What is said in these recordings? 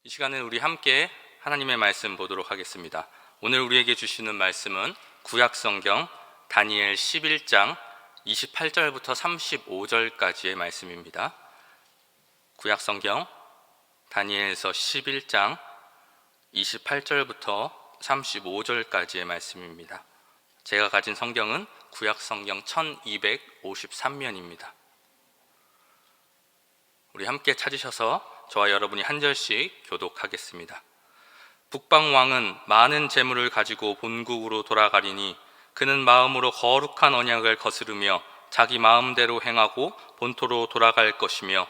이 시간은 우리 함께 하나님의 말씀 보도록 하겠습니다. 오늘 우리에게 주시는 말씀은 구약성경 다니엘 11장 28절부터 35절까지의 말씀입니다. 구약성경 다니엘서 11장 28절부터 35절까지의 말씀입니다. 제가 가진 성경은 구약성경 1253면입니다. 우리 함께 찾으셔서 저와 여러분이 한 절씩 교독하겠습니다. 북방왕은 많은 재물을 가지고 본국으로 돌아가리니 그는 마음으로 거룩한 언약을 거스르며 자기 마음대로 행하고 본토로 돌아갈 것이며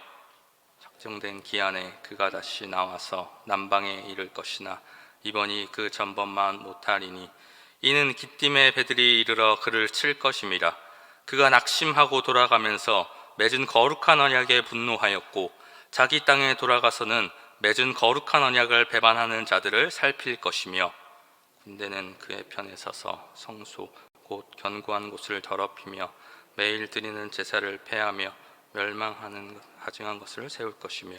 작정된 기한에 그가 다시 나와서 남방에 이를 것이나 이번이 그 전번만 못하리니 이는 기띔의 배들이 이르러 그를 칠 것임이라. 그가 낙심하고 돌아가면서 맺은 거룩한 언약에 분노하였고 자기 땅에 돌아가서는 맺은 거룩한 언약을 배반하는 자들을 살필 것이며 군대는 그의 편에 서서 성소 곧 견고한 곳을 더럽히며 매일 드리는 제사를 폐하며 멸망하는 가증한 것을 세울 것이며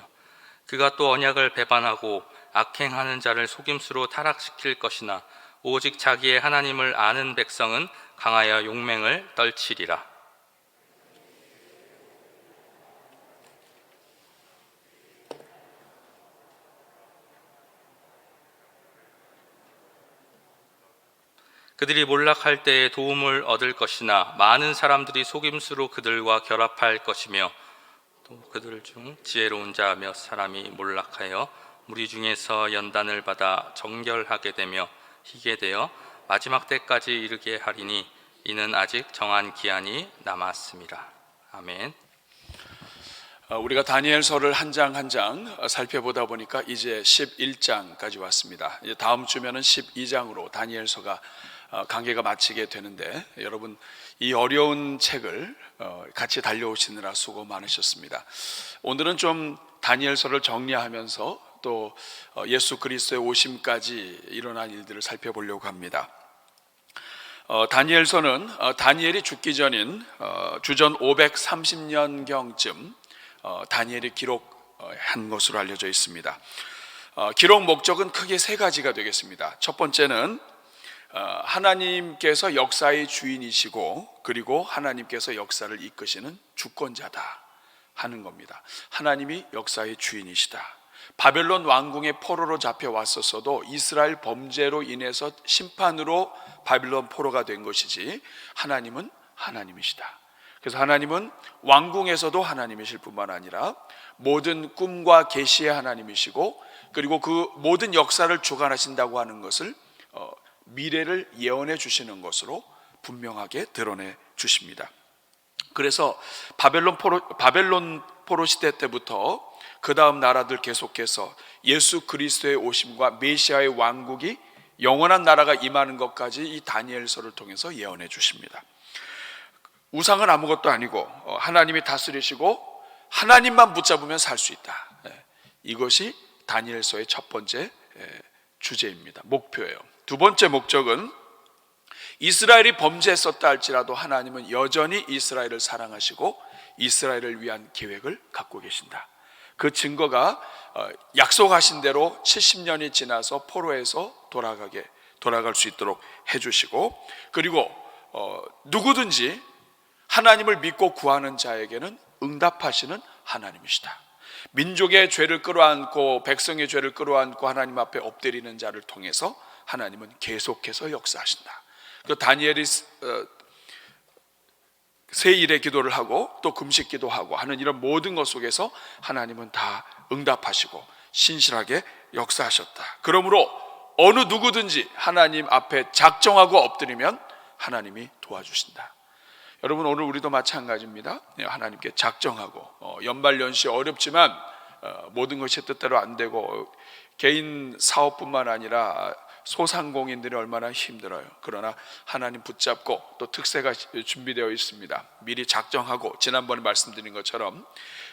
그가 또 언약을 배반하고 악행하는 자를 속임수로 타락시킬 것이나 오직 자기의 하나님을 아는 백성은 강하여 용맹을 떨치리라. 그들이 몰락할 때에 도움을 얻을 것이나 많은 사람들이 속임수로 그들과 결합할 것이며 또 그들 중 지혜로운 자 몇 사람이 몰락하여 무리 중에서 연단을 받아 정결하게 되며 희게 되어 마지막 때까지 이르게 하리니 이는 아직 정한 기한이 남았습니다. 아멘. 우리가 다니엘서를 한 장 한 장 살펴보다 보니까 이제 11장까지 왔습니다. 이제 다음 주면은 12장으로 다니엘서가 강계가 마치게 되는데 여러분 이 어려운 책을 같이 달려오시느라 수고 많으셨습니다. 오늘은 좀 다니엘서를 정리하면서 또 예수 그리스도의 오심까지 일어난 일들을 살펴보려고 합니다. 다니엘서는 다니엘이 죽기 전인 주전 530년경쯤 다니엘이 기록한 것으로 알려져 있습니다. 기록 목적은 크게 세 가지가 되겠습니다. 첫 번째는 하나님께서 역사의 주인이시고 그리고 하나님께서 역사를 이끄시는 주권자다 하는 겁니다. 하나님이 역사의 주인이시다. 바벨론 왕궁의 포로로 잡혀왔었어도 이스라엘 범죄로 인해서 심판으로 바벨론 포로가 된 것이지 하나님은 하나님이시다. 그래서 하나님은 왕궁에서도 하나님이실 뿐만 아니라 모든 꿈과 계시의 하나님이시고 그리고 그 모든 역사를 주관하신다고 하는 것을 미래를 예언해 주시는 것으로 분명하게 드러내 주십니다. 그래서 바벨론 포로 시대 때부터 그 다음 나라들 계속해서 예수 그리스도의 오심과 메시아의 왕국이 영원한 나라가 임하는 것까지 이 다니엘서를 통해서 예언해 주십니다. 우상은 아무것도 아니고 하나님이 다스리시고 하나님만 붙잡으면 살 수 있다. 이것이 다니엘서의 첫 번째 주제입니다. 목표예요. 두 번째 목적은 이스라엘이 범죄했었다 할지라도 하나님은 여전히 이스라엘을 사랑하시고 이스라엘을 위한 계획을 갖고 계신다. 그 증거가 약속하신 대로 70년이 지나서 포로에서 돌아갈 수 있도록 해주시고 그리고 누구든지 하나님을 믿고 구하는 자에게는 응답하시는 하나님이시다. 민족의 죄를 끌어안고 백성의 죄를 끌어안고 하나님 앞에 엎드리는 자를 통해서 하나님은 계속해서 역사하신다. 그 다니엘이 세 일의 기도를 하고 또 금식 기도하고 하는 이런 모든 것 속에서 하나님은 다 응답하시고 신실하게 역사하셨다. 그러므로 어느 누구든지 하나님 앞에 작정하고 엎드리면 하나님이 도와주신다. 여러분 오늘 우리도 마찬가지입니다. 하나님께 작정하고 연말연시 어렵지만 모든 것이 뜻대로 안 되고 개인 사업뿐만 아니라 소상공인들이 얼마나 힘들어요. 그러나 하나님 붙잡고 또 특세가 준비되어 있습니다. 미리 작정하고 지난번에 말씀드린 것처럼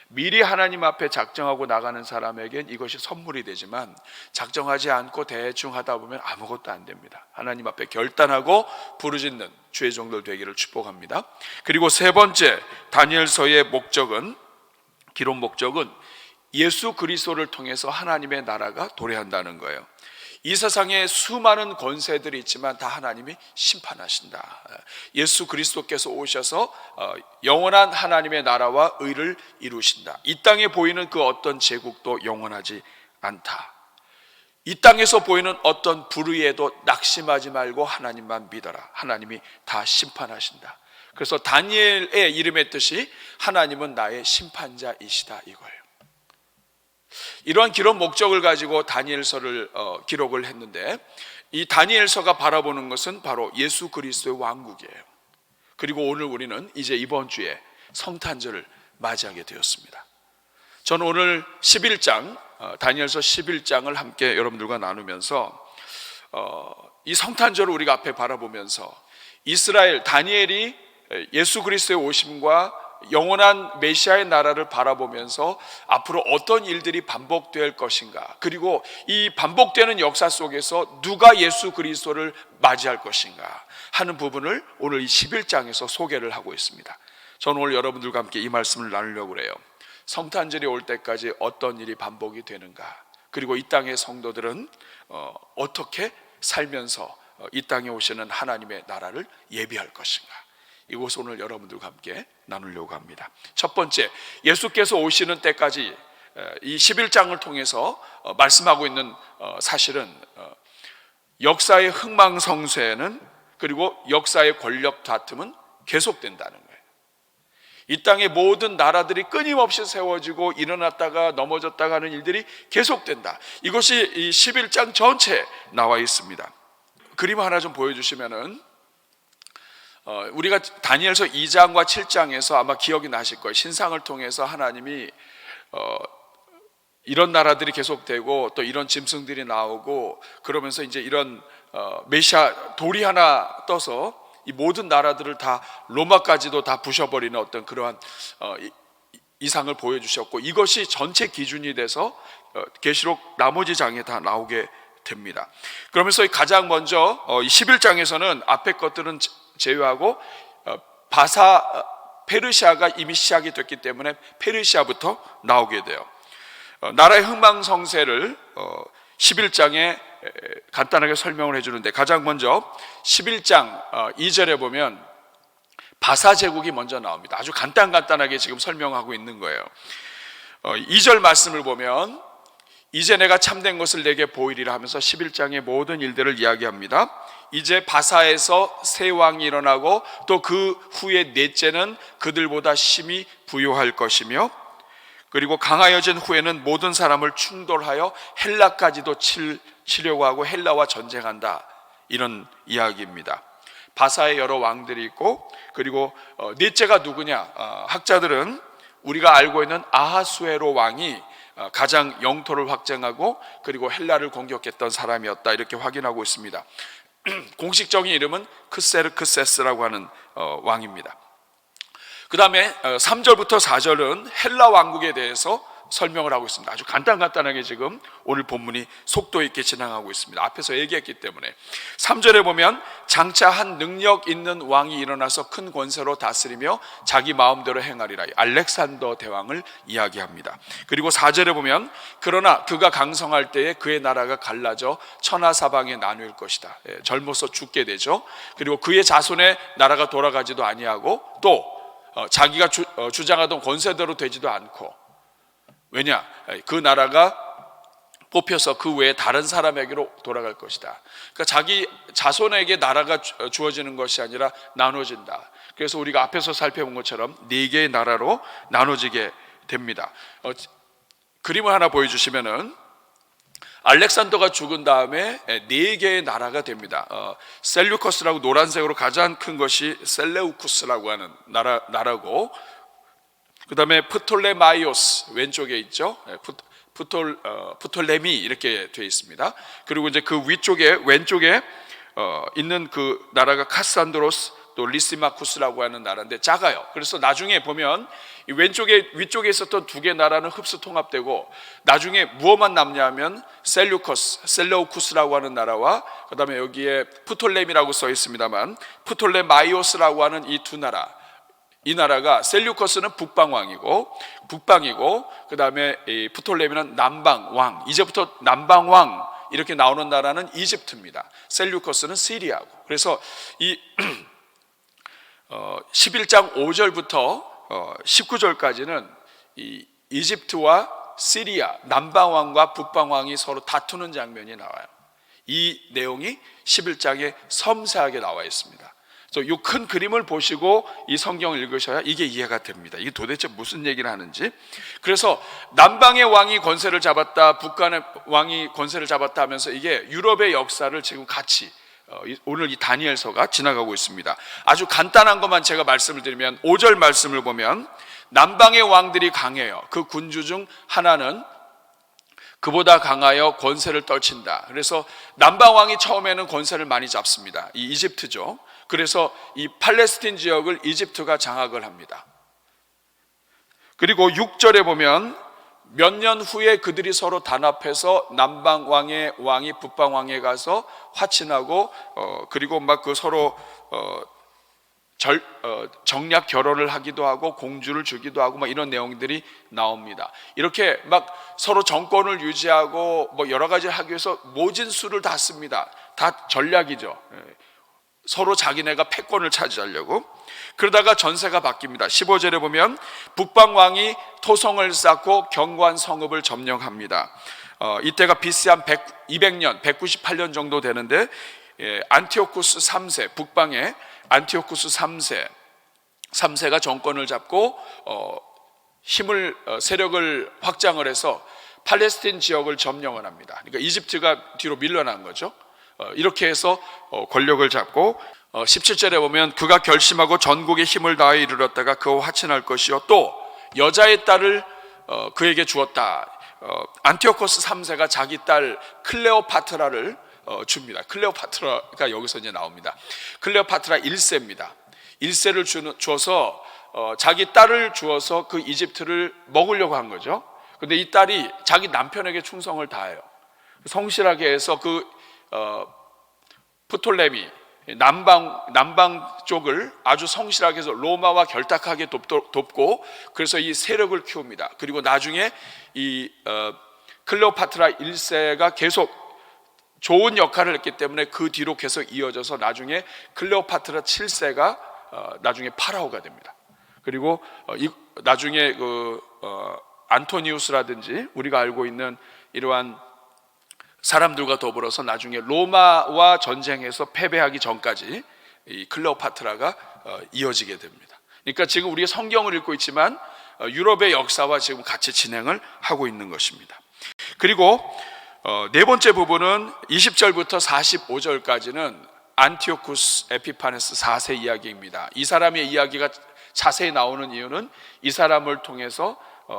미리 하나님 앞에 작정하고 나가는 사람에겐 이것이 선물이 되지만 작정하지 않고 대충 하다 보면 아무것도 안 됩니다. 하나님 앞에 결단하고 부르짖는 주의 종들 되기를 축복합니다. 그리고 세 번째 다니엘서의 목적은 기록 목적은 예수 그리스도를 통해서 하나님의 나라가 도래한다는 거예요. 이 세상에 수많은 권세들이 있지만 다 하나님이 심판하신다. 예수 그리스도께서 오셔서 영원한 하나님의 나라와 의를 이루신다. 이 땅에 보이는 그 어떤 제국도 영원하지 않다. 이 땅에서 보이는 어떤 불의에도 낙심하지 말고 하나님만 믿어라. 하나님이 다 심판하신다. 그래서 다니엘의 이름의 뜻이 하나님은 나의 심판자이시다 이거예요. 이러한 기록 목적을 가지고 다니엘서를 기록을 했는데, 이 다니엘서가 바라보는 것은 바로 예수 그리스도의 왕국이에요. 그리고 오늘 우리는 이제 이번 주에 성탄절을 맞이하게 되었습니다. 저는 오늘 11장 다니엘서 11장을 함께 여러분들과 나누면서 이 성탄절을 우리가 앞에 바라보면서 이스라엘 다니엘이 예수 그리스도의 오심과 영원한 메시아의 나라를 바라보면서 앞으로 어떤 일들이 반복될 것인가, 그리고 이 반복되는 역사 속에서 누가 예수 그리스도를 맞이할 것인가 하는 부분을 오늘 이 11장에서 소개를 하고 있습니다. 저는 오늘 여러분들과 함께 이 말씀을 나누려고 해요. 성탄절이 올 때까지 어떤 일이 반복이 되는가, 그리고 이 땅의 성도들은 어떻게 살면서 이 땅에 오시는 하나님의 나라를 예비할 것인가, 이것을 오늘 여러분들과 함께 나누려고 합니다. 첫 번째, 예수께서 오시는 때까지 이 11장을 통해서 말씀하고 있는 사실은 역사의 흥망성쇠는, 그리고 역사의 권력 다툼은 계속된다는 거예요. 이 땅의 모든 나라들이 끊임없이 세워지고 일어났다가 넘어졌다가 하는 일들이 계속된다. 이것이 이 11장 전체에 나와 있습니다. 그림 하나 좀 보여주시면은, 우리가 다니엘서 2장과 7장에서 아마 기억이 나실 거예요. 신상을 통해서 하나님이 이런 나라들이 계속되고 또 이런 짐승들이 나오고 그러면서 이제 이런 메시아 돌이 하나 떠서 이 모든 나라들을 다 로마까지도 다 부셔버리는 어떤 그러한 이상을 보여주셨고, 이것이 전체 기준이 돼서 계시록 나머지 장에 다 나오게 됩니다. 그러면서 가장 먼저 11장에서는 앞에 것들은 제외하고 페르시아가 이미 시작이 됐기 때문에 페르시아부터 나오게 돼요. 나라의 흥망성쇠를 11장에 간단하게 설명을 해주는데, 가장 먼저 11장 2절에 보면 바사 제국이 먼저 나옵니다. 아주 간단하게 지금 설명하고 있는 거예요. 2절 말씀을 보면 이제 내가 참된 것을 내게 보이리라 하면서 11장의 모든 일들을 이야기합니다. 이제 바사에서 새 왕이 일어나고 또 그 후에 넷째는 그들보다 심히 부요할 것이며, 그리고 강하여진 후에는 모든 사람을 충돌하여 헬라까지도 치려고 하고 헬라와 전쟁한다, 이런 이야기입니다. 바사에 여러 왕들이 있고, 그리고 넷째가 누구냐, 학자들은 우리가 알고 있는 아하수에로 왕이 가장 영토를 확장하고 그리고 헬라를 공격했던 사람이었다, 이렇게 확인하고 있습니다. 공식적인 이름은 크세르크세스라고 하는 왕입니다. 그 다음에 3절부터 4절은 헬라 왕국에 대해서 설명을 하고 있습니다. 아주 간단하게 지금 오늘 본문이 속도 있게 진행하고 있습니다. 앞에서 얘기했기 때문에 3절에 보면 장차 한 능력 있는 왕이 일어나서 큰 권세로 다스리며 자기 마음대로 행하리라, 알렉산더 대왕을 이야기합니다. 그리고 4절에 보면 그러나 그가 강성할 때에 그의 나라가 갈라져 천하사방에 나뉠 것이다. 젊어서 죽게 되죠. 그리고 그의 자손의 나라가 돌아가지도 아니하고 또 자기가 주장하던 권세대로 되지도 않고, 왜냐? 그 나라가 뽑혀서 그 외에 다른 사람에게로 돌아갈 것이다. 그러니까 자기 자손에게 나라가 주어지는 것이 아니라 나눠진다. 그래서 우리가 앞에서 살펴본 것처럼 4개의 나라로 나눠지게 됩니다. 그림을 하나 보여주시면은 알렉산더가 죽은 다음에 4개의 나라가 됩니다. 셀류커스라고 노란색으로 가장 큰 것이 셀레우쿠스라고 하는 나라고, 그 다음에 프톨레마이오스 왼쪽에 있죠. 프톨레미 이렇게 되어 있습니다. 그리고 이제 그 위쪽에 왼쪽에 있는 그 나라가 카산드로스 또 리시마쿠스라고 하는 나라인데 작아요. 그래서 나중에 보면 위쪽에 있었던 2개 나라는 흡수 통합되고 나중에 무엇만 남냐면 셀레우쿠스라고 하는 나라와 그 다음에 여기에 프톨레미라고 써 있습니다만 프톨레마이오스라고 하는 이 2나라, 이 나라가 셀류커스는 북방왕이고 북방이고 그 다음에 프톨레미는 남방왕. 이제부터 남방왕 이렇게 나오는 나라는 이집트입니다. 셀류커스는 시리아고. 그래서 이 11장 5절부터 19절까지는 이 이집트와 시리아 남방왕과 북방왕이 서로 다투는 장면이 나와요. 이 내용이 11장에 섬세하게 나와 있습니다. 그래서 이 큰 그림을 보시고 이 성경을 읽으셔야 이게 이해가 됩니다. 이게 도대체 무슨 얘기를 하는지. 그래서 남방의 왕이 권세를 잡았다, 북한의 왕이 권세를 잡았다 하면서 이게 유럽의 역사를 지금 같이 오늘 이 다니엘서가 지나가고 있습니다. 아주 간단한 것만 제가 말씀을 드리면 5절 말씀을 보면 남방의 왕들이 강해요. 그 군주 중 하나는 그보다 강하여 권세를 떨친다. 그래서 남방 왕이 처음에는 권세를 많이 잡습니다. 이 이집트죠. 그래서 이 팔레스틴 지역을 이집트가 장악을 합니다. 그리고 6절에 보면 몇 년 후에 그들이 서로 단합해서 남방 왕의 왕이 북방 왕에 가서 화친하고 그리고 막 그 서로 정략 결혼을 하기도 하고 공주를 주기도 하고 막 이런 내용들이 나옵니다. 이렇게 막 서로 정권을 유지하고 뭐 여러 가지를 하기 위해서 모진 수를 다 씁니다. 다 전략이죠. 서로 자기네가 패권을 차지하려고. 그러다가 전세가 바뀝니다. 15절에 보면 북방 왕이 토성을 쌓고 견고한 성읍을 점령합니다. 이때가 BC 한 200년, 198년 정도 되는데 안티오쿠스 3세, 북방의 안티오쿠스 3세가 정권을 잡고 세력을 확장을 해서 팔레스틴 지역을 점령을 합니다. 그러니까 이집트가 뒤로 밀려난 거죠. 이렇게 해서 권력을 잡고 17절에 보면 그가 결심하고 전국의 힘을 다해 이르렀다가 그와 화친할 것이요 또 여자의 딸을 그에게 주었다. 안티오코스 3세가 자기 딸 클레오파트라를 줍니다. 클레오파트라가 여기서 이제 나옵니다. 클레오파트라 1세입니다. 1세를 주어서 자기 딸을 주어서 그 이집트를 먹으려고 한 거죠. 근데 이 딸이 자기 남편에게 충성을 다해요. 성실하게 해서 그 프톨레미 남방 쪽을 아주 성실하게 해서 로마와 결탁하게 돕고 그래서 이 세력을 키웁니다. 그리고 나중에 이 클레오파트라 1세가 계속 좋은 역할을 했기 때문에 그 뒤로 계속 이어져서 나중에 클레오파트라 7세가 나중에 파라오가 됩니다. 그리고 나중에 안토니우스라든지 우리가 알고 있는 이러한 사람들과 더불어서 나중에 로마와 전쟁에서 패배하기 전까지 이 클레오파트라가 이어지게 됩니다. 그러니까 지금 우리가 성경을 읽고 있지만 유럽의 역사와 지금 같이 진행을 하고 있는 것입니다. 그리고 네 번째 부분은 20절부터 45절까지는 안티오쿠스 에피파네스 4세 이야기입니다. 이 사람의 이야기가 자세히 나오는 이유는 이 사람을 통해서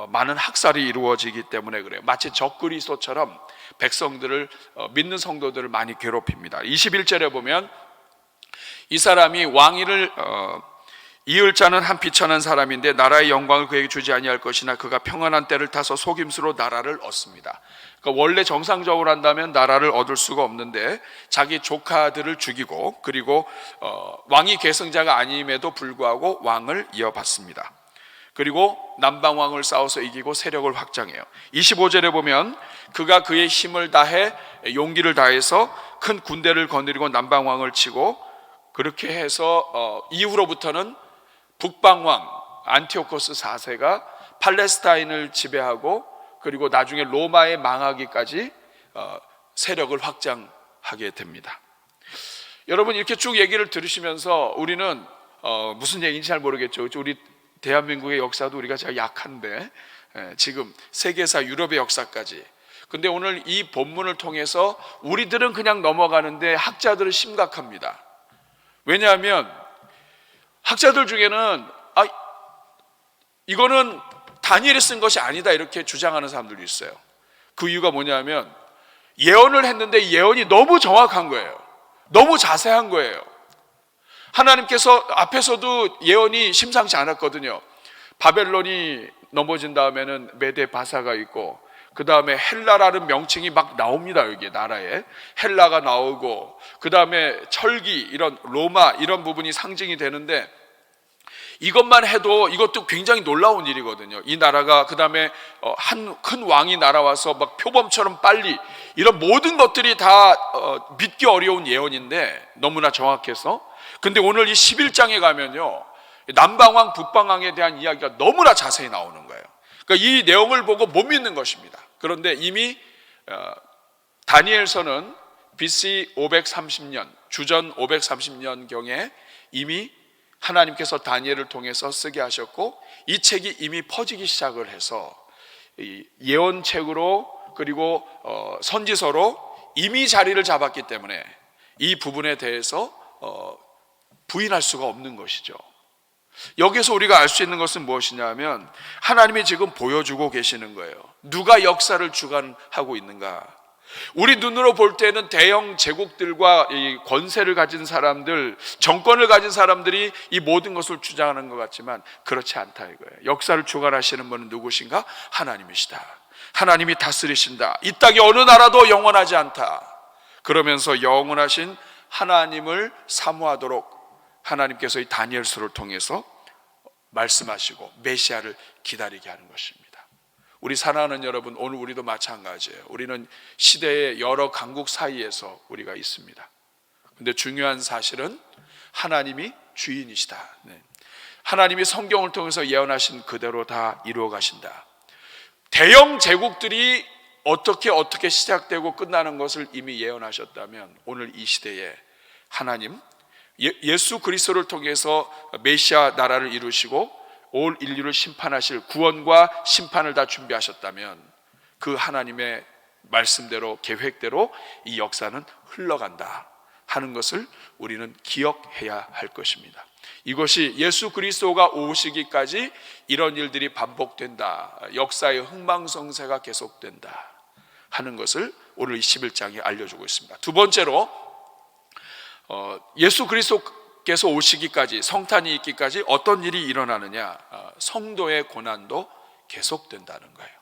많은 학살이 이루어지기 때문에 그래요. 마치 적그리스도처럼 백성들을 믿는 성도들을 많이 괴롭힙니다. 21절에 보면 이 사람이 왕위를 이을 자는 한 비천한 사람인데 나라의 영광을 그에게 주지 아니할 것이나 그가 평안한 때를 타서 속임수로 나라를 얻습니다. 그러니까 원래 정상적으로 한다면 나라를 얻을 수가 없는데 자기 조카들을 죽이고 그리고 왕위 계승자가 아님에도 불구하고 왕을 이어받습니다. 그리고 남방왕을 싸워서 이기고 세력을 확장해요. 25절에 보면 그가 그의 힘을 다해 용기를 다해서 큰 군대를 거느리고 남방왕을 치고 그렇게 해서 이후로부터는 북방왕 안티오코스 4세가 팔레스타인을 지배하고 그리고 나중에 로마의 망하기까지 세력을 확장하게 됩니다. 여러분 이렇게 쭉 얘기를 들으시면서 우리는 무슨 얘기인지 잘 모르겠죠. 우리 대한민국의 역사도 우리가 제가 약한데 지금 세계사 유럽의 역사까지. 근데 오늘 이 본문을 통해서 우리들은 그냥 넘어가는데 학자들은 심각합니다. 왜냐하면 학자들 중에는 이거는 다니엘이 쓴 것이 아니다 이렇게 주장하는 사람들도 있어요. 그 이유가 뭐냐면 예언을 했는데 예언이 너무 정확한 거예요. 너무 자세한 거예요. 하나님께서 앞에서도 예언이 심상치 않았거든요. 바벨론이 넘어진 다음에는 메데 바사가 있고 그 다음에 헬라라는 명칭이 막 나옵니다. 여기 나라에 헬라가 나오고 그 다음에 철기 이런 로마 이런 부분이 상징이 되는데 이것만 해도 이것도 굉장히 놀라운 일이거든요. 이 나라가 그 다음에 한 큰 왕이 날아와서 막 표범처럼 빨리, 이런 모든 것들이 다 믿기 어려운 예언인데 너무나 정확해서. 근데 오늘 이 11장에 가면요, 남방왕 북방왕에 대한 이야기가 너무나 자세히 나오는 거예요. 그러니까 이 내용을 보고 못 믿는 것입니다. 그런데 이미 다니엘서는 BC 530년, 주전 530년경에 이미 하나님께서 다니엘을 통해서 쓰게 하셨고, 이 책이 이미 퍼지기 시작을 해서 이 예언책으로 그리고 선지서로 이미 자리를 잡았기 때문에 이 부분에 대해서 부인할 수가 없는 것이죠. 여기서 우리가 알 수 있는 것은 무엇이냐면, 하나님이 지금 보여주고 계시는 거예요. 누가 역사를 주관하고 있는가? 우리 눈으로 볼 때는 대형 제국들과 이 권세를 가진 사람들, 정권을 가진 사람들이 이 모든 것을 주장하는 것 같지만 그렇지 않다 이거예요. 역사를 주관하시는 분은 누구신가? 하나님이시다. 하나님이 다스리신다. 이 땅에 어느 나라도 영원하지 않다. 그러면서 영원하신 하나님을 사모하도록 하나님께서 이 다니엘서를 통해서 말씀하시고 메시아를 기다리게 하는 것입니다. 우리 사랑하는 여러분, 오늘 우리도 마찬가지예요. 우리는 시대의 여러 강국 사이에서 우리가 있습니다. 근데 중요한 사실은 하나님이 주인이시다. 하나님이 성경을 통해서 예언하신 그대로 다 이루어 가신다. 대형 제국들이 어떻게 시작되고 끝나는 것을 이미 예언하셨다면, 오늘 이 시대에 하나님 예수 그리스도를 통해서 메시아 나라를 이루시고 올 인류를 심판하실 구원과 심판을 다 준비하셨다면, 그 하나님의 말씀대로 계획대로 이 역사는 흘러간다 하는 것을 우리는 기억해야 할 것입니다. 이것이 예수 그리스도가 오시기까지 이런 일들이 반복된다, 역사의 흥망성쇠가 계속된다 하는 것을 오늘 21장이 알려주고 있습니다. 두 번째로, 예수 그리스도께서 오시기까지, 성탄이 있기까지 어떤 일이 일어나느냐? 성도의 고난도 계속된다는 거예요.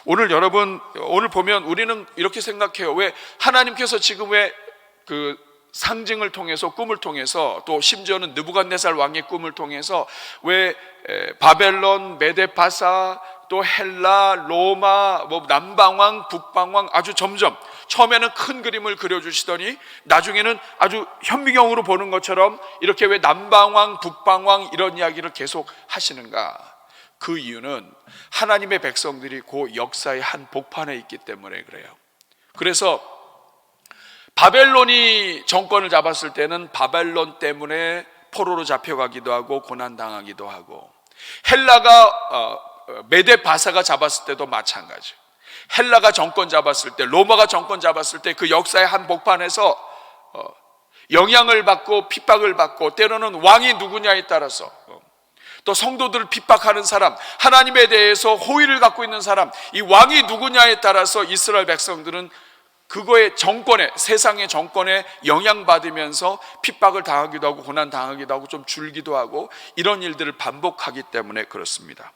오늘 여러분, 오늘 보면 우리는 이렇게 생각해요. 왜 하나님께서 지금 왜 그 상징을 통해서, 꿈을 통해서, 또 심지어는 느부갓네살 왕의 꿈을 통해서 왜 바벨론, 메데파사, 또 헬라, 로마, 남방왕, 북방왕, 아주 점점 처음에는 큰 그림을 그려주시더니 나중에는 아주 현미경으로 보는 것처럼 이렇게 왜 남방왕, 북방왕 이런 이야기를 계속 하시는가? 그 이유는 하나님의 백성들이 그 역사의 한 복판에 있기 때문에 그래요. 그래서 바벨론이 정권을 잡았을 때는 바벨론 때문에 포로로 잡혀가기도 하고 고난당하기도 하고, 헬라가 메데바사가 잡았을 때도 마찬가지. 헬라가 정권 잡았을 때, 로마가 정권 잡았을 때 그 역사의 한 복판에서 영향을 받고 핍박을 받고, 때로는 왕이 누구냐에 따라서 또 성도들을 핍박하는 사람, 하나님에 대해서 호의를 갖고 있는 사람, 이 왕이 누구냐에 따라서 이스라엘 백성들은 그거의 정권에, 세상의 정권에 영향받으면서 핍박을 당하기도 하고 고난 당하기도 하고 좀 줄기도 하고, 이런 일들을 반복하기 때문에 그렇습니다.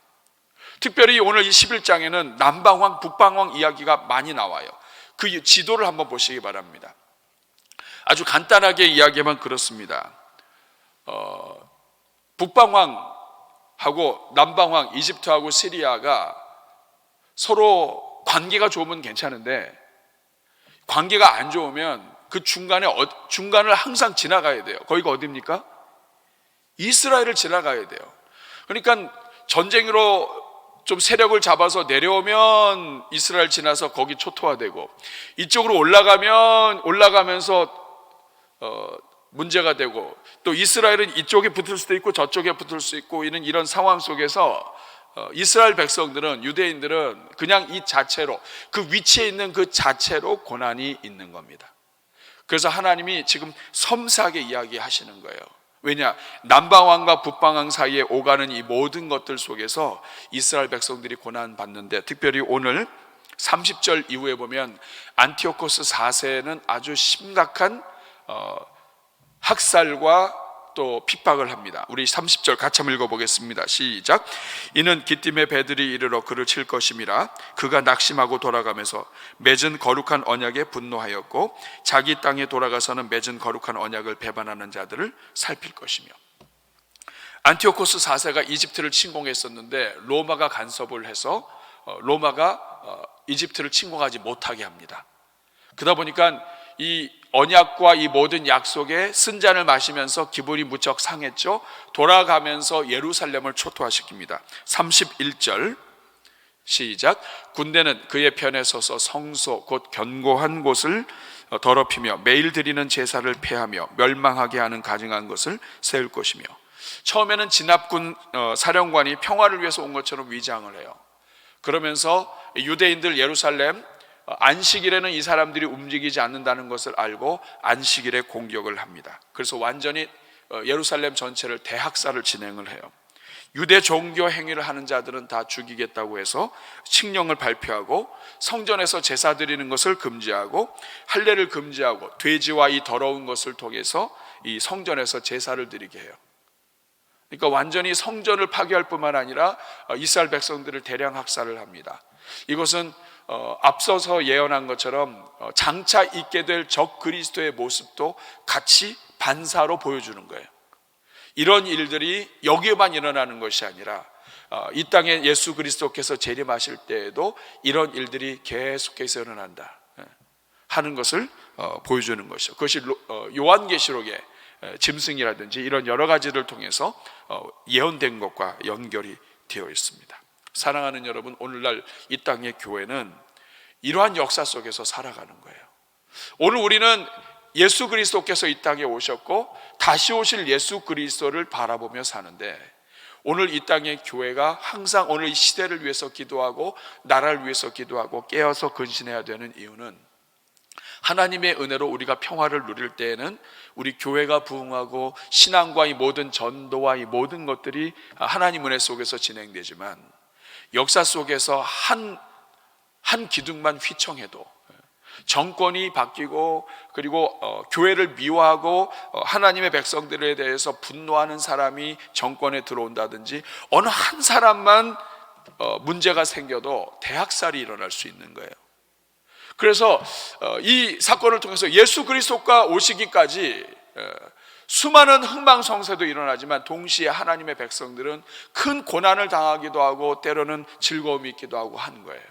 특별히 오늘 이 11장에는 남방왕, 북방왕 이야기가 많이 나와요. 그 지도를 한번 보시기 바랍니다. 아주 간단하게 이야기하면 그렇습니다. 북방왕하고 남방왕, 이집트하고 시리아가 서로 관계가 좋으면 괜찮은데, 관계가 안 좋으면 그 중간을 항상 지나가야 돼요. 거기가 어디입니까? 이스라엘을 지나가야 돼요. 그러니까 전쟁으로 좀 세력을 잡아서 내려오면 이스라엘 지나서 거기 초토화되고, 이쪽으로 올라가면서 문제가 되고, 또 이스라엘은 이쪽에 붙을 수도 있고 저쪽에 붙을 수 있고, 이런 상황 속에서 이스라엘 백성들은, 유대인들은 그냥 이 자체로, 그 위치에 있는 그 자체로 고난이 있는 겁니다. 그래서 하나님이 지금 섬세하게 이야기하시는 거예요. 왜냐? 남방왕과 북방왕 사이에 오가는 이 모든 것들 속에서 이스라엘 백성들이 고난 받는데, 특별히 오늘 30절 이후에 보면 안티오코스 4세는 아주 심각한 학살과 또 핍박을 합니다. 우리 30절 같이 한번 읽어보겠습니다. 시작. 이는 기띔의 배들이 이르러 그를 칠 것임이라. 그가 낙심하고 돌아가면서 맺은 거룩한 언약에 분노하였고, 자기 땅에 돌아가서는 맺은 거룩한 언약을 배반하는 자들을 살필 것이며. 안티오코스 4세가 이집트를 침공했었는데 로마가 간섭을 해서 로마가 이집트를 침공하지 못하게 합니다. 그러다 보니까 이 언약과 이 모든 약속에 쓴잔을 마시면서 기분이 무척 상했죠. 돌아가면서 예루살렘을 초토화시킵니다. 31절 시작. 군대는 그의 편에 서서 성소 곧 견고한 곳을 더럽히며 매일 드리는 제사를 폐하며 멸망하게 하는 가증한 것을 세울 것이며. 처음에는 진압군 사령관이 평화를 위해서 온 것처럼 위장을 해요. 그러면서 유대인들 예루살렘 안식일에는 이 사람들이 움직이지 않는다는 것을 알고 안식일에 공격을 합니다. 그래서 완전히 예루살렘 전체를 대학살을 진행을 해요. 유대 종교 행위를 하는 자들은 다 죽이겠다고 해서 칙령을 발표하고 성전에서 제사 드리는 것을 금지하고 할례를 금지하고 돼지와 이 더러운 것을 통해서 이 성전에서 제사를 드리게 해요. 그러니까 완전히 성전을 파괴할 뿐만 아니라 이스라엘 백성들을 대량 학살을 합니다. 이것은 앞서서 예언한 것처럼 장차 있게 될 적 그리스도의 모습도 같이 반사로 보여주는 거예요. 이런 일들이 여기에만 일어나는 것이 아니라 이 땅에 예수 그리스도께서 재림하실 때에도 이런 일들이 계속해서 일어난다 하는 것을 보여주는 것이죠. 그것이 요한계시록의 짐승이라든지 이런 여러 가지를 통해서 예언된 것과 연결이 되어 있습니다. 사랑하는 여러분, 오늘날 이 땅의 교회는 이러한 역사 속에서 살아가는 거예요. 오늘 우리는 예수 그리스도께서 이 땅에 오셨고 다시 오실 예수 그리스도를 바라보며 사는데, 오늘 이 땅의 교회가 항상 오늘 이 시대를 위해서 기도하고 나라를 위해서 기도하고 깨어서 근신해야 되는 이유는, 하나님의 은혜로 우리가 평화를 누릴 때에는 우리 교회가 부흥하고 신앙과 이 모든 전도와 이 모든 것들이 하나님 은혜 속에서 진행되지만, 역사 속에서 한 기둥만 휘청해도 정권이 바뀌고 그리고 교회를 미워하고 하나님의 백성들에 대해서 분노하는 사람이 정권에 들어온다든지 어느 한 사람만 문제가 생겨도 대학살이 일어날 수 있는 거예요. 그래서 이 사건을 통해서 예수 그리스도가 오시기까지 수많은 흥망성쇠도 일어나지만 동시에 하나님의 백성들은 큰 고난을 당하기도 하고 때로는 즐거움이 있기도 하고 하는 거예요.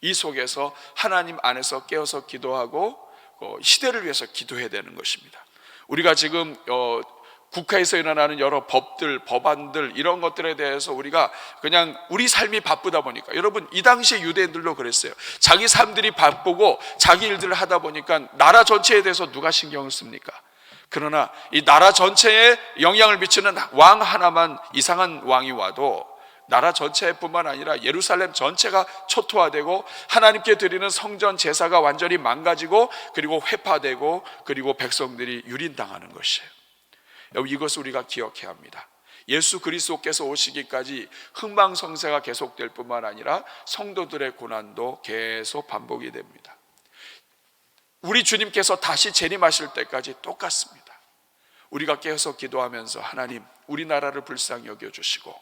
이 속에서 하나님 안에서 깨어서 기도하고 시대를 위해서 기도해야 되는 것입니다. 우리가 지금 국회에서 일어나는 여러 법들, 법안들 이런 것들에 대해서 우리가 그냥 우리 삶이 바쁘다 보니까, 여러분 이 당시에 유대인들도 그랬어요. 자기 삶들이 바쁘고 자기 일들을 하다 보니까 나라 전체에 대해서 누가 신경을 씁니까? 그러나 이 나라 전체에 영향을 미치는 왕 하나만 이상한 왕이 와도 나라 전체뿐만 아니라 예루살렘 전체가 초토화되고 하나님께 드리는 성전 제사가 완전히 망가지고 그리고 회파되고 그리고 백성들이 유린당하는 것이에요. 여러분, 이것을 우리가 기억해야 합니다. 예수 그리스도께서 오시기까지 흥망성쇠가 계속될 뿐만 아니라 성도들의 고난도 계속 반복이 됩니다. 우리 주님께서 다시 재림하실 때까지 똑같습니다. 우리가 깨어서 기도하면서 하나님, 우리나라를 불쌍히 여겨주시고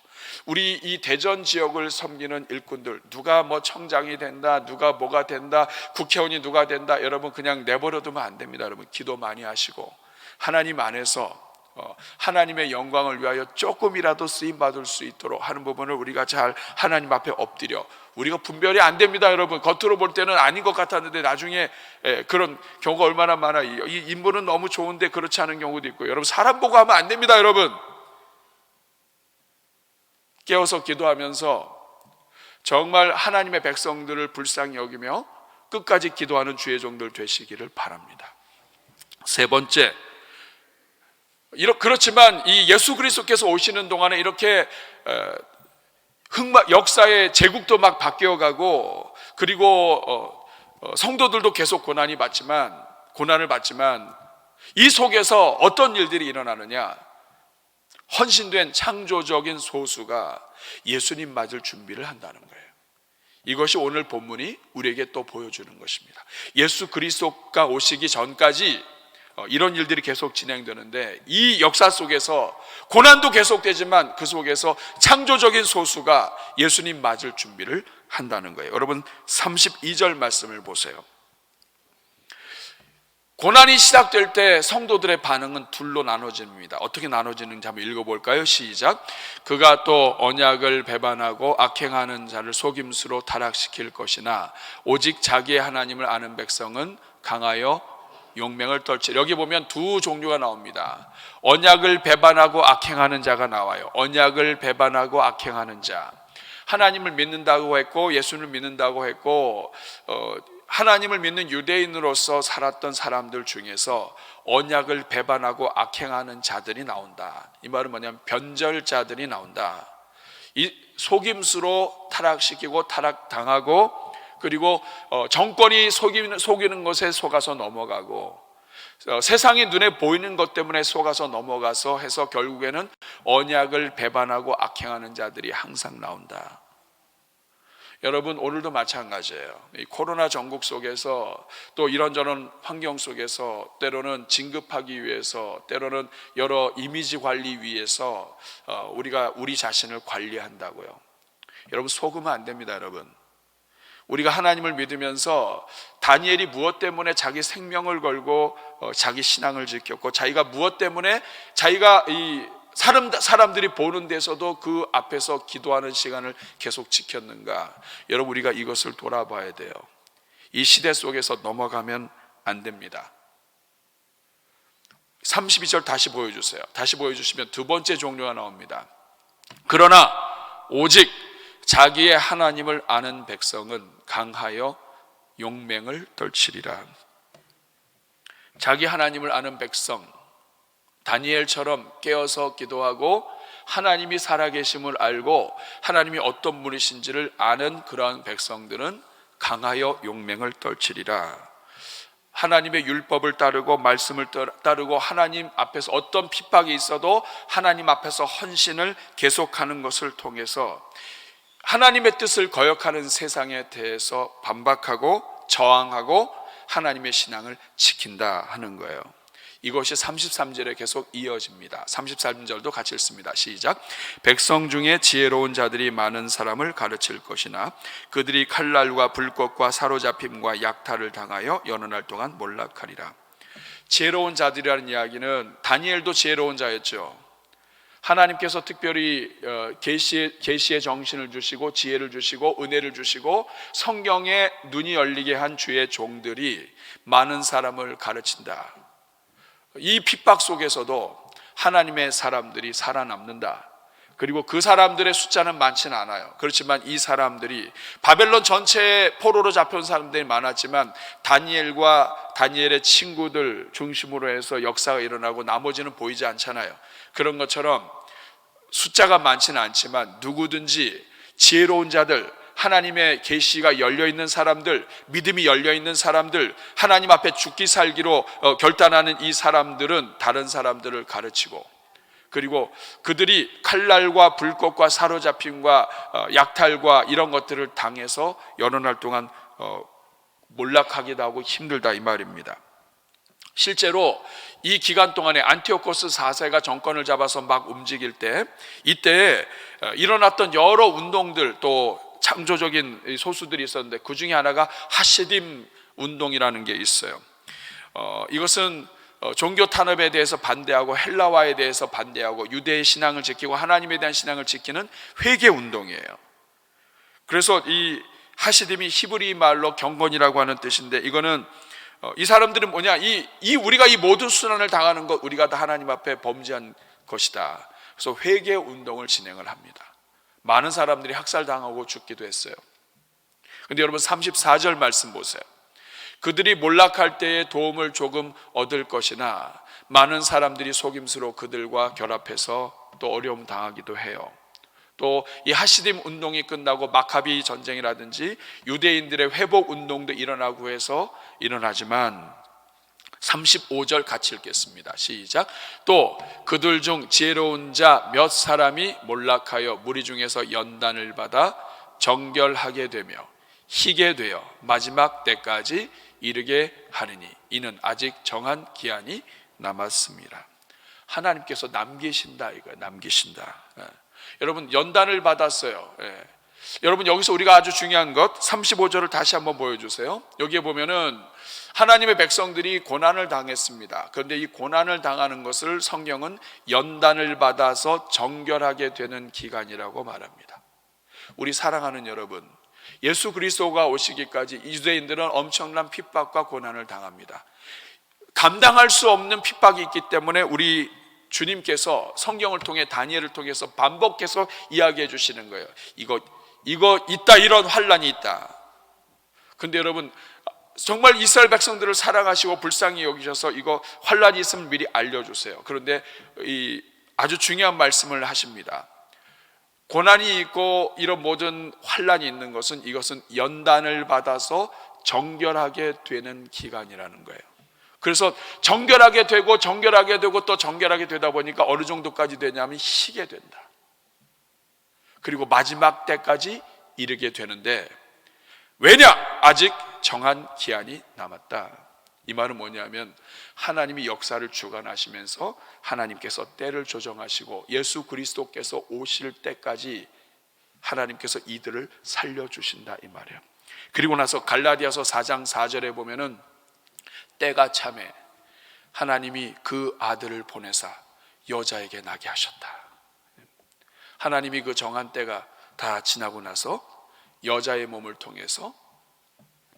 우리 이 대전 지역을 섬기는 일꾼들, 누가 뭐 청장이 된다, 누가 뭐가 된다, 국회의원이 누가 된다, 여러분 그냥 내버려 두면 안 됩니다. 여러분 기도 많이 하시고 하나님 안에서 하나님의 영광을 위하여 조금이라도 쓰임받을 수 있도록 하는 부분을 우리가 잘 하나님 앞에 엎드려, 우리가 분별이 안 됩니다. 여러분 겉으로 볼 때는 아닌 것 같았는데 나중에 그런 경우가 얼마나 많아요. 이 인물은 너무 좋은데 그렇지 않은 경우도 있고, 여러분 사람 보고 하면 안 됩니다. 여러분 깨어서 기도하면서 정말 하나님의 백성들을 불쌍히 여기며 끝까지 기도하는 주의 종들 되시기를 바랍니다. 세 번째, 그렇지만 이 예수 그리스도께서 오시는 동안에 이렇게 역사의 제국도 막 바뀌어가고 그리고 성도들도 계속 고난을 받지만 이 속에서 어떤 일들이 일어나느냐? 헌신된 창조적인 소수가 예수님 맞을 준비를 한다는 거예요. 이것이 오늘 본문이 우리에게 또 보여주는 것입니다. 예수 그리스도가 오시기 전까지 이런 일들이 계속 진행되는데, 이 역사 속에서 고난도 계속되지만 그 속에서 창조적인 소수가 예수님 맞을 준비를 한다는 거예요. 여러분 32절 말씀을 보세요. 고난이 시작될 때 성도들의 반응은 둘로 나눠집니다. 어떻게 나눠지는지 한번 읽어볼까요? 시작. 그가 또 언약을 배반하고 악행하는 자를 속임수로 타락시킬 것이나 오직 자기의 하나님을 아는 백성은 강하여 용맹을 떨치리라. 여기 보면 두 종류가 나옵니다. 언약을 배반하고 악행하는 자가 나와요. 언약을 배반하고 악행하는 자, 하나님을 믿는다고 했고 예수를 믿는다고 했고 하나님을 믿는 유대인으로서 살았던 사람들 중에서 언약을 배반하고 악행하는 자들이 나온다. 이 말은 뭐냐면 변절자들이 나온다. 이 속임수로 타락시키고 타락당하고, 그리고 정권이 속이는 것에 속아서 넘어가고, 세상의 눈에 보이는 것 때문에 속아서 넘어가서 해서 결국에는 언약을 배반하고 악행하는 자들이 항상 나온다. 여러분, 오늘도 마찬가지예요. 이 코로나 전국 속에서 또 이런저런 환경 속에서 때로는 진급하기 위해서, 때로는 여러 이미지 관리 위해서 우리가 우리 자신을 관리한다고요. 여러분, 속으면 안 됩니다. 여러분, 우리가 하나님을 믿으면서 다니엘이 무엇 때문에 자기 생명을 걸고 자기 신앙을 지켰고, 자기가 무엇 때문에 자기가 이 사람들이 보는 데서도 그 앞에서 기도하는 시간을 계속 지켰는가. 여러분, 우리가 이것을 돌아봐야 돼요. 이 시대 속에서 넘어가면 안 됩니다. 32절 다시 보여주세요. 다시 보여주시면 두 번째 종류가 나옵니다. 그러나 오직 자기의 하나님을 아는 백성은 강하여 용맹을 떨치리라. 자기 하나님을 아는 백성, 다니엘처럼 깨어서 기도하고 하나님이 살아계심을 알고 하나님이 어떤 분이신지를 아는 그러한 백성들은 강하여 용맹을 떨치리라. 하나님의 율법을 따르고 말씀을 따르고 하나님 앞에서 어떤 핍박이 있어도 하나님 앞에서 헌신을 계속하는 것을 통해서 하나님의 뜻을 거역하는 세상에 대해서 반박하고 저항하고 하나님의 신앙을 지킨다 하는 거예요. 이것이 33절에 계속 이어집니다. 33절도 같이 읽습니다. 시작. 백성 중에 지혜로운 자들이 많은 사람을 가르칠 것이나 그들이 칼날과 불꽃과 사로잡힘과 약탈을 당하여 여느 날 동안 몰락하리라. 지혜로운 자들이라는 이야기는 다니엘도 지혜로운 자였죠. 하나님께서 특별히 계시의 정신을 주시고 지혜를 주시고 은혜를 주시고 성경에 눈이 열리게 한 주의 종들이 많은 사람을 가르친다. 이 핍박 속에서도 하나님의 사람들이 살아남는다. 그리고 그 사람들의 숫자는 많지는 않아요. 그렇지만 이 사람들이 바벨론 전체에 포로로 잡혀온 사람들이 많았지만 다니엘과 다니엘의 친구들 중심으로 해서 역사가 일어나고 나머지는 보이지 않잖아요. 그런 것처럼 숫자가 많지는 않지만 누구든지 지혜로운 자들, 하나님의 계시가 열려있는 사람들, 믿음이 열려있는 사람들, 하나님 앞에 죽기 살기로 결단하는 이 사람들은 다른 사람들을 가르치고, 그리고 그들이 칼날과 불꽃과 사로잡힘과 약탈과 이런 것들을 당해서 여러 날 동안 몰락하기도 하고 힘들다 이 말입니다. 실제로 이 기간 동안에 안티오코스 4세가 정권을 잡아서 막 움직일 때, 이때 일어났던 여러 운동들, 또 창조적인 소수들이 있었는데 그 중에 하나가 하시딤 운동이라는 게 있어요. 이것은 종교 탄압에 대해서 반대하고 헬라화에 대해서 반대하고 유대의 신앙을 지키고 하나님에 대한 신앙을 지키는 회개 운동이에요. 그래서 이 하시딤이 히브리 말로 경건이라고 하는 뜻인데, 이거는 이 사람들은 뭐냐, 우리가 이 모든 순환을 당하는 것, 우리가 다 하나님 앞에 범죄한 것이다. 그래서 회개 운동을 진행을 합니다. 많은 사람들이 학살당하고 죽기도 했어요. 그런데 여러분 34절 말씀 보세요. 그들이 몰락할 때에 도움을 조금 얻을 것이나 많은 사람들이 속임수로 그들과 결합해서 또 어려움 당하기도 해요. 또 이 하시딤 운동이 끝나고 마카비 전쟁이라든지 유대인들의 회복 운동도 일어나고 해서 일어나지만 35절 같이 읽겠습니다. 시작. 또 그들 중 지혜로운 자 몇 사람이 몰락하여 무리 중에서 연단을 받아 정결하게 되며 희게 되어 마지막 때까지 이르게 하리니 이는 아직 정한 기한이 남았습니다. 하나님께서 남기신다 이거예요. 남기신다. 여러분 연단을 받았어요. 여러분, 여기서 우리가 아주 중요한 것 35절을 다시 한번 보여주세요. 여기에 보면은 하나님의 백성들이 고난을 당했습니다. 그런데 이 고난을 당하는 것을 성경은 연단을 받아서 정결하게 되는 기간이라고 말합니다. 우리 사랑하는 여러분, 예수 그리스도가 오시기까지 유대인들은 엄청난 핍박과 고난을 당합니다. 감당할 수 없는 핍박이 있기 때문에 우리 주님께서 성경을 통해 다니엘을 통해서 반복해서 이야기해 주시는 거예요. 이거 있다, 이런 환란이 있다. 근데 여러분, 정말 이스라엘 백성들을 사랑하시고 불쌍히 여기셔서 이거 환란이 있으면 미리 알려주세요. 그런데 아주 중요한 말씀을 하십니다. 고난이 있고 이런 모든 환란이 있는 것은 이것은 연단을 받아서 정결하게 되는 기간이라는 거예요. 그래서 정결하게 되고 또 정결하게 되다 보니까 어느 정도까지 되냐면 희게 된다. 그리고 마지막 때까지 이르게 되는데, 왜냐? 아직 정한 기한이 남았다. 이 말은 뭐냐면 하나님이 역사를 주관하시면서 하나님께서 때를 조정하시고 예수 그리스도께서 오실 때까지 하나님께서 이들을 살려주신다, 이 말이에요. 그리고 나서 갈라디아서 4장 4절에 보면은 때가 참에 하나님이 그 아들을 보내사 여자에게 나게 하셨다. 하나님이 그 정한 때가 다 지나고 나서 여자의 몸을 통해서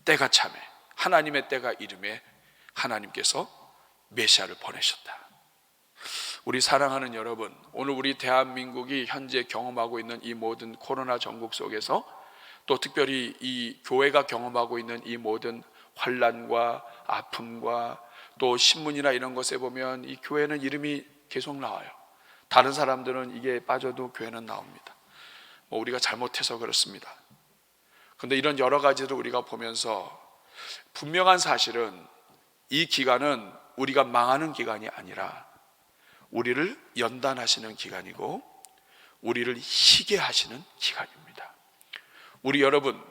때가 참에 하나님의 때가 이름에 하나님께서 메시아를 보내셨다. 우리 사랑하는 여러분, 오늘 우리 대한민국이 현재 경험하고 있는 이 모든 코로나 전국 속에서 또 특별히 이 교회가 경험하고 있는 이 모든 환난과 아픔과 또 신문이나 이런 것에 보면 이 교회는 이름이 계속 나와요. 다른 사람들은 이게 빠져도 교회는 나옵니다. 우리가 잘못해서 그렇습니다. 그런데 이런 여러 가지를 우리가 보면서 분명한 사실은 이 기간은 우리가 망하는 기간이 아니라 우리를 연단하시는 기간이고 우리를 희게 하시는 기간입니다. 우리 여러분,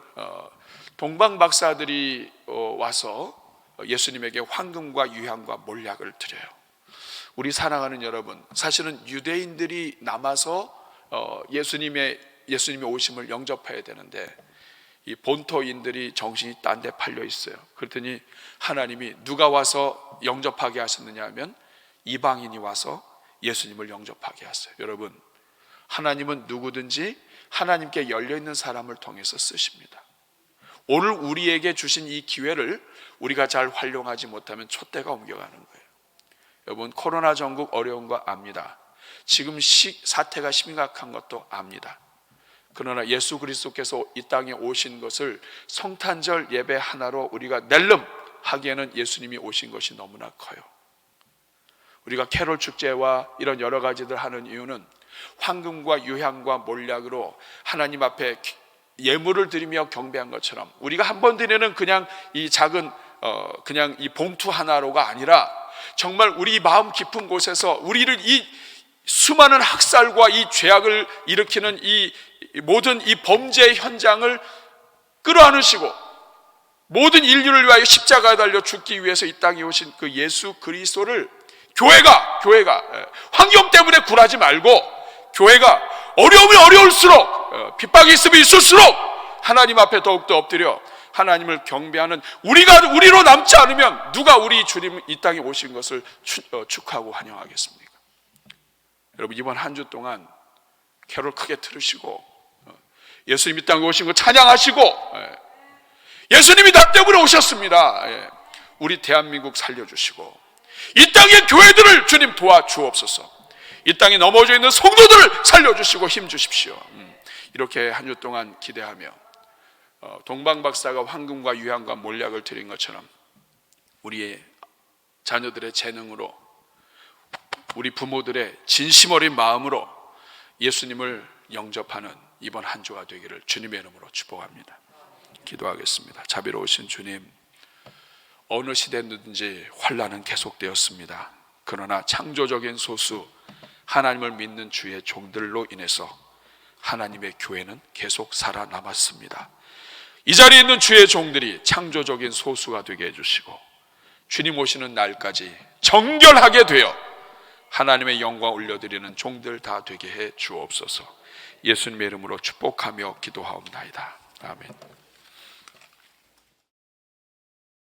동방 박사들이 와서 예수님에게 황금과 유향과 몰약을 드려요. 우리 사랑하는 여러분, 사실은 유대인들이 남아서 예수님의 오심을 영접해야 되는데 이 본토인들이 정신이 딴 데 팔려 있어요. 그랬더니 하나님이 누가 와서 영접하게 하셨느냐 하면 이방인이 와서 예수님을 영접하게 하셨어요. 여러분, 하나님은 누구든지 하나님께 열려있는 사람을 통해서 쓰십니다. 오늘 우리에게 주신 이 기회를 우리가 잘 활용하지 못하면 촛대가 옮겨가는 거예요. 여러분, 코로나 전국 어려운 거 압니다. 지금 사태가 심각한 것도 압니다. 그러나 예수 그리스도께서 이 땅에 오신 것을 성탄절 예배 하나로 우리가 낼름 하기에는 예수님이 오신 것이 너무나 커요. 우리가 캐롤 축제와 이런 여러 가지들 하는 이유는 황금과 유향과 몰약으로 하나님 앞에 예물을 드리며 경배한 것처럼 우리가 한 번 드리는 그냥 이 작은 그냥 이 봉투 하나로가 아니라 정말 우리 마음 깊은 곳에서 우리를 이 수많은 학살과 이 죄악을 일으키는 이 모든 이 범죄의 현장을 끌어안으시고 모든 인류를 위하여 십자가에 달려 죽기 위해서 이 땅에 오신 그 예수 그리스도를 교회가 환경 때문에 굴하지 말고 교회가 어려우면 어려울수록 핍박이 있으면 있을수록 하나님 앞에 더욱더 엎드려 하나님을 경배하는 우리로 남지 않으면 누가 우리 주님 이 땅에 오신 것을 축하하고 환영하겠습니까? 여러분, 이번 한 주 동안 캐롤 크게 들으시고 예수님 이 땅에 오신 거 찬양하시고 예수님이 나 때문에 오셨습니다. 우리 대한민국 살려주시고 이 땅의 교회들을 주님 도와주옵소서. 이 땅에 넘어져 있는 성도들을 살려주시고 힘주십시오. 이렇게 한 주 동안 기대하며 동방 박사가 황금과 유향과 몰약을 드린 것처럼 우리의 자녀들의 재능으로 우리 부모들의 진심 어린 마음으로 예수님을 영접하는 이번 한 주가 되기를 주님의 이름으로 축복합니다. 기도하겠습니다. 자비로우신 주님, 어느 시대든지 환난은 계속되었습니다. 그러나 창조적인 소수 하나님을 믿는 주의 종들로 인해서 하나님의 교회는 계속 살아남았습니다. 이 자리에 있는 주의 종들이 창조적인 소수가 되게 해주시고 주님 오시는 날까지 정결하게 되어 하나님의 영광 올려드리는 종들 다 되게 해 주옵소서. 예수님의 이름으로 축복하며 기도하옵나이다. 아멘.